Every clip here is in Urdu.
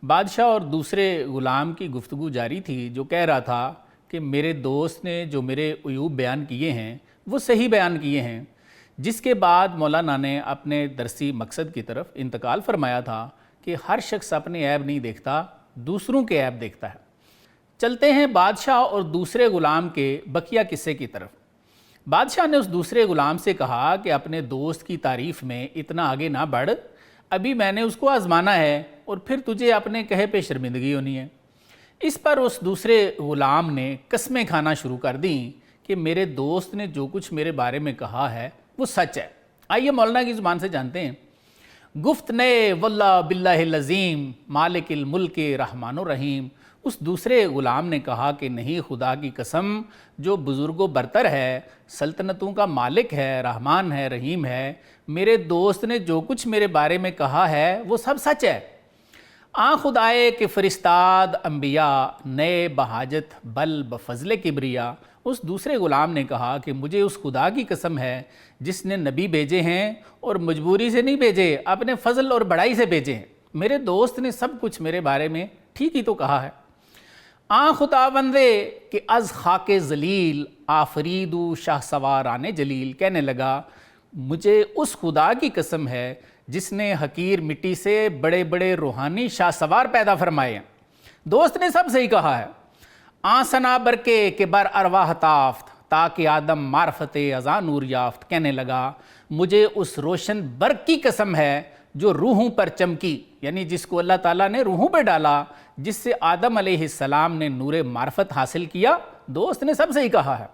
بادشاہ اور دوسرے غلام کی گفتگو جاری تھی جو کہہ رہا تھا کہ میرے دوست نے جو میرے عیوب بیان کیے ہیں وہ صحیح بیان کیے ہیں، جس کے بعد مولانا نے اپنے درسی مقصد کی طرف انتقال فرمایا تھا کہ ہر شخص اپنے عیب نہیں دیکھتا، دوسروں کے عیب دیکھتا ہے۔ چلتے ہیں بادشاہ اور دوسرے غلام کے بقیہ قصے کی طرف۔ بادشاہ نے اس دوسرے غلام سے کہا کہ اپنے دوست کی تعریف میں اتنا آگے نہ بڑھ، ابھی میں نے اس کو آزمانا ہے اور پھر تجھے اپنے کہے پہ شرمندگی ہونی ہے۔ اس پر اس دوسرے غلام نے قسمیں کھانا شروع کر دیں کہ میرے دوست نے جو کچھ میرے بارے میں کہا ہے وہ سچ ہے۔ آئیے مولانا کی زبان سے جانتے ہیں۔ گفت نے واللہ باللہ العظیم مالک الملک رحمان الرحیم۔ اس دوسرے غلام نے کہا کہ نہیں، خدا کی قسم جو بزرگ و برتر ہے، سلطنتوں کا مالک ہے، رحمان ہے، رحیم ہے، میرے دوست نے جو کچھ میرے بارے میں کہا ہے وہ سب سچ ہے۔ خدائے کہ فرستاد انبیاء نئے بحاجت بل بفضل کبریا۔ اس دوسرے غلام نے کہا کہ مجھے اس خدا کی قسم ہے جس نے نبی بھیجے ہیں اور مجبوری سے نہیں بھیجے، اپنے فضل اور بڑائی سے بھیجے ہیں۔ میرے دوست نے سب کچھ میرے بارے میں ٹھیک ہی تو کہا ہے۔ خداوندے کہ از خاک ذلیل آفریدو شاہ سواران جلیل۔ کہنے لگا مجھے اس خدا کی قسم ہے جس نے حقیر مٹی سے بڑے بڑے روحانی شاہ سوار پیدا فرمائے ہیں۔ دوست نے سب صحیح کہا ہے۔ سنا برکے کہ بر ارواح تافت تاکہ آدم معرفت ازاں نور یافت۔ کہنے لگا مجھے اس روشن برق کی قسم ہے جو روحوں پر چمکی، یعنی جس کو اللہ تعالیٰ نے روحوں پہ ڈالا، جس سے آدم علیہ السلام نے نور معرفت حاصل کیا۔ دوست نے سب صحیح کہا ہے۔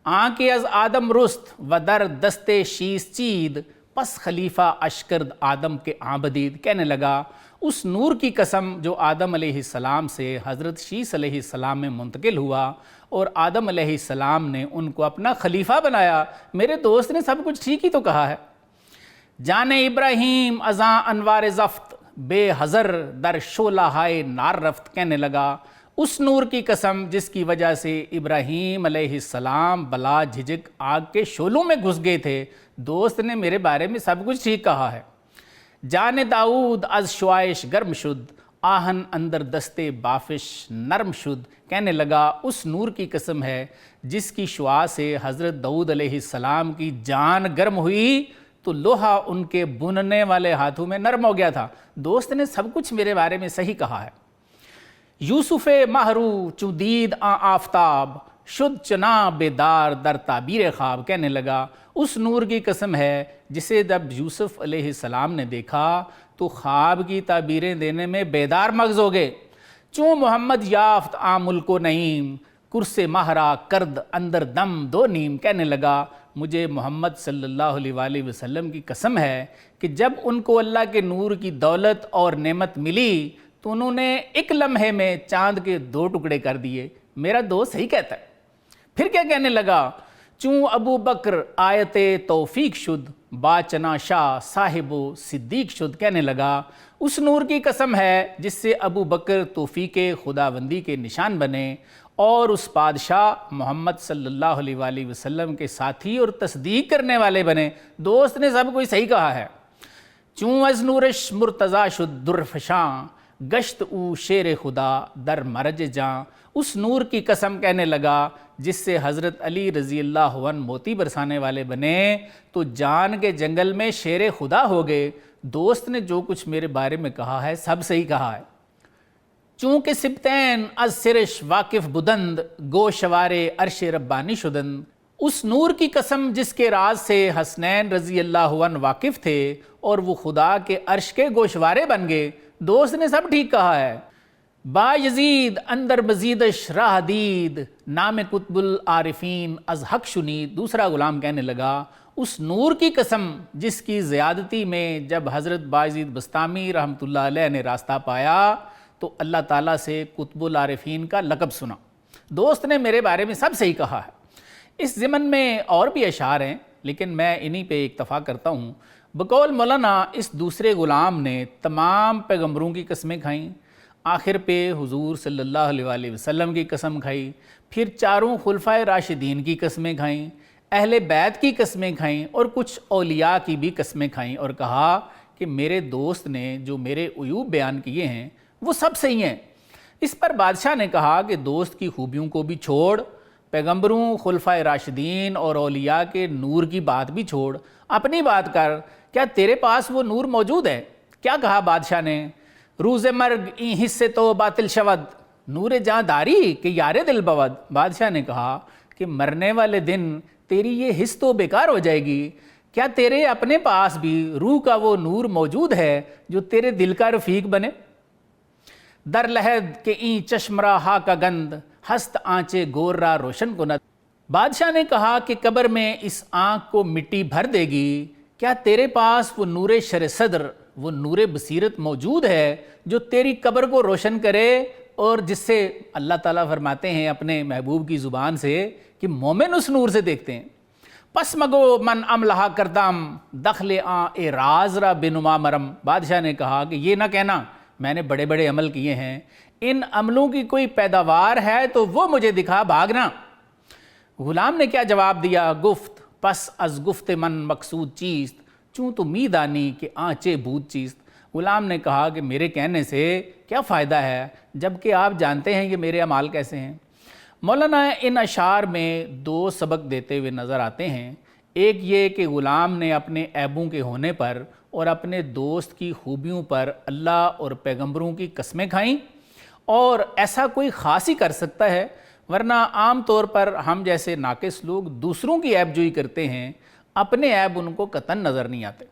آنکھ از آدم رست و در دست شیس چید پس خلیفہ اشکرد آدم کے آبدید۔ کہنے لگا اس نور کی قسم جو آدم علیہ السلام سے حضرت شیس علیہ السلام میں منتقل ہوا اور آدم علیہ السلام نے ان کو اپنا خلیفہ بنایا۔ میرے دوست نے سب کچھ ٹھیک ہی تو کہا ہے۔ جان ابراہیم ازاں انوار زفت بے حضر در شعلہ ہائے نار رفت۔ کہنے لگا اس نور کی قسم جس کی وجہ سے ابراہیم علیہ السلام بلا جھجک آگ کے شعلوں میں گھس گئے تھے۔ دوست نے میرے بارے میں سب کچھ ٹھیک کہا ہے۔ جان داؤد از شوائش گرم شد آہن اندر دستے بافش نرم شد۔ کہنے لگا اس نور کی قسم ہے جس کی شعاع سے حضرت داؤد علیہ السلام کی جان گرم ہوئی تو لوہا ان کے بننے والے ہاتھوں میں نرم ہو گیا تھا۔ دوست نے سب کچھ میرے بارے میں صحیح کہا ہے۔ یوسف مہرو چو دید آفتاب شد چنا بیدار در تعبیر خواب۔ کہنے لگا اس نور کی قسم ہے جسے جب یوسف علیہ السلام نے دیکھا تو خواب کی تعبیریں دینے میں بیدار مغز ہو گئے۔ چون محمد یافت ملک و نعیم کرس مہرا کرد اندر دم دو نیم۔ کہنے لگا مجھے محمد صلی اللہ علیہ وآلہ وسلم کی قسم ہے کہ جب ان کو اللہ کے نور کی دولت اور نعمت ملی تو انہوں نے ایک لمحے میں چاند کے 2 ٹکڑے کر دیے۔ میرا دوست صحیح کہتا ہے۔ پھر کیا کہنے لگا چون ابو بکر آیت توفیق شد باچنا شاہ صاحب و صدیق شد۔ کہنے لگا اس نور کی قسم ہے جس سے ابو بکر توفیق خداوندی کے نشان بنے اور اس بادشاہ محمد صلی اللہ علیہ وآلہ وسلم کے ساتھی اور تصدیق کرنے والے بنے۔ دوست نے سب کوئی صحیح کہا ہے۔ چون از نورش مرتضی شد درفشاں گشت او شیر خدا در مرج جاں۔ اس نور کی قسم کہنے لگا جس سے حضرت علی رضی اللہ عنہ موتی برسانے والے بنے تو جان کے جنگل میں شیر خدا ہو گئے۔ دوست نے جو کچھ میرے بارے میں کہا ہے سب صحیح کہا ہے۔ چونکہ سبتین از سرش واقف بدند گوشوارے عرش ربانی شدند۔ اس نور کی قسم جس کے راز سے حسنین رضی اللہ عنہ واقف تھے اور وہ خدا کے عرش کے گوشوارے بن گئے۔ دوست نے سب ٹھیک کہا ہے۔ با یزید اندر مزیدش راہ دید نام قطب العارفین از حق شنید۔ دوسرا غلام کہنے لگا اس نور کی قسم جس کی زیادتی میں جب حضرت بایزید بسطامی رحمۃ اللہ علیہ نے راستہ پایا تو اللہ تعالیٰ سے قطب العارفین کا لقب سنا۔ دوست نے میرے بارے میں سب صحیح کہا ہے۔ اس ضمن میں اور بھی اشعار ہیں لیکن میں انہی پہ اکتفا کرتا ہوں۔ بقول مولانا اس دوسرے غلام نے تمام پیغمبروں کی قسمیں کھائیں، آخر پہ حضور صلی اللہ علیہ وآلہ وسلم کی قسم کھائی، پھر 4 خلفائے راشدین کی قسمیں کھائیں، اہل بیت کی قسمیں کھائیں اور کچھ اولیاء کی بھی قسمیں کھائیں اور کہا کہ میرے دوست نے جو میرے عیوب بیان کیے ہیں وہ سب صحیح ہیں۔ اس پر بادشاہ نے کہا کہ دوست کی خوبیوں کو بھی چھوڑ، پیغمبروں، خلفائے راشدین اور اولیاء کے نور کی بات بھی چھوڑ، اپنی بات کر، کیا تیرے پاس وہ نور موجود ہے؟ کیا کہا بادشاہ نے؟ روز مرگ این حصے تو باطل شود، نور جاں داری کہ یار دل بود۔ بادشاہ نے کہا کہ مرنے والے دن تیری یہ حص تو بیکار ہو جائے گی، کیا تیرے اپنے پاس بھی روح کا وہ نور موجود ہے جو تیرے دل کا رفیق بنے؟ در لحد کہ این چشم را ہا کا گند، ہست آنچے گور را روشن کند۔ بادشاہ نے کہا کہ قبر میں اس آنکھ کو مٹی بھر دے گی، کیا تیرے پاس وہ نور شر صدر، وہ نور بصیرت موجود ہے جو تیری قبر کو روشن کرے، اور جس سے اللہ تعالیٰ فرماتے ہیں اپنے محبوب کی زبان سے کہ مومن اس نور سے دیکھتے ہیں۔ پس مگو من عملہ کردم، دخل آن اے راز را بنما مرم۔ بادشاہ نے کہا کہ یہ نہ کہنا میں نے بڑے بڑے عمل کیے ہیں، ان عملوں کی کوئی پیداوار ہے تو وہ مجھے دکھا، بھاگنا۔ غلام نے کیا جواب دیا؟ گفت پس از گفت من مقصود چیست، چوں تو می دانی کہ آنچے بود چیست۔ غلام نے کہا کہ میرے کہنے سے کیا فائدہ ہے جبکہ آپ جانتے ہیں کہ میرے اعمال کیسے ہیں۔ مولانا ان اشعار میں دو سبق دیتے ہوئے نظر آتے ہیں، ایک یہ کہ غلام نے اپنے عیبوں کے ہونے پر اور اپنے دوست کی خوبیوں پر اللہ اور پیغمبروں کی قسمیں کھائیں، اور ایسا کوئی خاص ہی کر سکتا ہے، ورنہ عام طور پر ہم جیسے ناقص لوگ دوسروں کی عیب جوئی کرتے ہیں، اپنے عیب ان کو قطعاً نظر نہیں آتے۔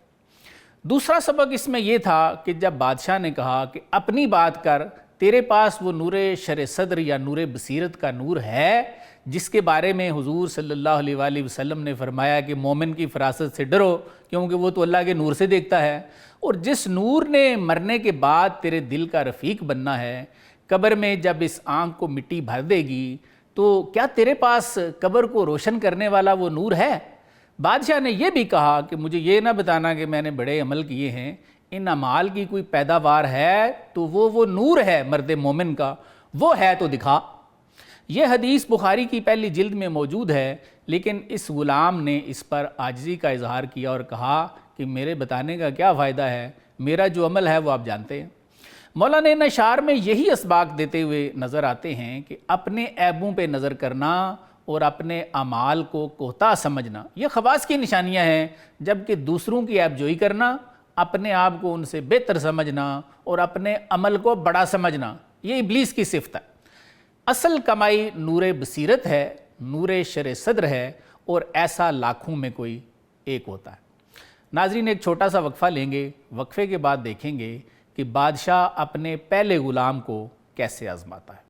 دوسرا سبق اس میں یہ تھا کہ جب بادشاہ نے کہا کہ اپنی بات کر، تیرے پاس وہ نور شر صدر یا نور بصیرت کا نور ہے جس کے بارے میں حضور صلی اللہ علیہ وآلہ وسلم نے فرمایا کہ مومن کی فراست سے ڈرو کیونکہ وہ تو اللہ کے نور سے دیکھتا ہے، اور جس نور نے مرنے کے بعد تیرے دل کا رفیق بننا ہے، قبر میں جب اس آنکھ کو مٹی بھر دے گی تو کیا تیرے پاس قبر کو روشن کرنے والا وہ نور ہے؟ بادشاہ نے یہ بھی کہا کہ مجھے یہ نہ بتانا کہ میں نے بڑے عمل کیے ہیں، ان اعمال کی کوئی پیداوار ہے تو وہ نور ہے مرد مومن کا، وہ ہے تو دکھا۔ یہ حدیث بخاری کی پہلی جلد میں موجود ہے، لیکن اس غلام نے اس پر عاجزی کا اظہار کیا اور کہا کہ میرے بتانے کا کیا فائدہ ہے، میرا جو عمل ہے وہ آپ جانتے ہیں۔ مولانا ان اشعار میں یہی اسباق دیتے ہوئے نظر آتے ہیں کہ اپنے عیبوں پہ نظر کرنا اور اپنے اعمال کو کوتاہ سمجھنا یہ خواص کی نشانیاں ہیں، جبکہ دوسروں کی عیب جوئی کرنا، اپنے آپ کو ان سے بہتر سمجھنا اور اپنے عمل کو بڑا سمجھنا یہ ابلیس کی صفت ہے۔ اصل کمائی نور بصیرت ہے، نور شر صدر ہے، اور ایسا لاکھوں میں کوئی ایک ہوتا ہے۔ ناظرین ایک چھوٹا سا وقفہ لیں گے، وقفے کے بعد دیکھیں گے کہ بادشاہ اپنے پہلے غلام کو کیسے آزماتا ہے۔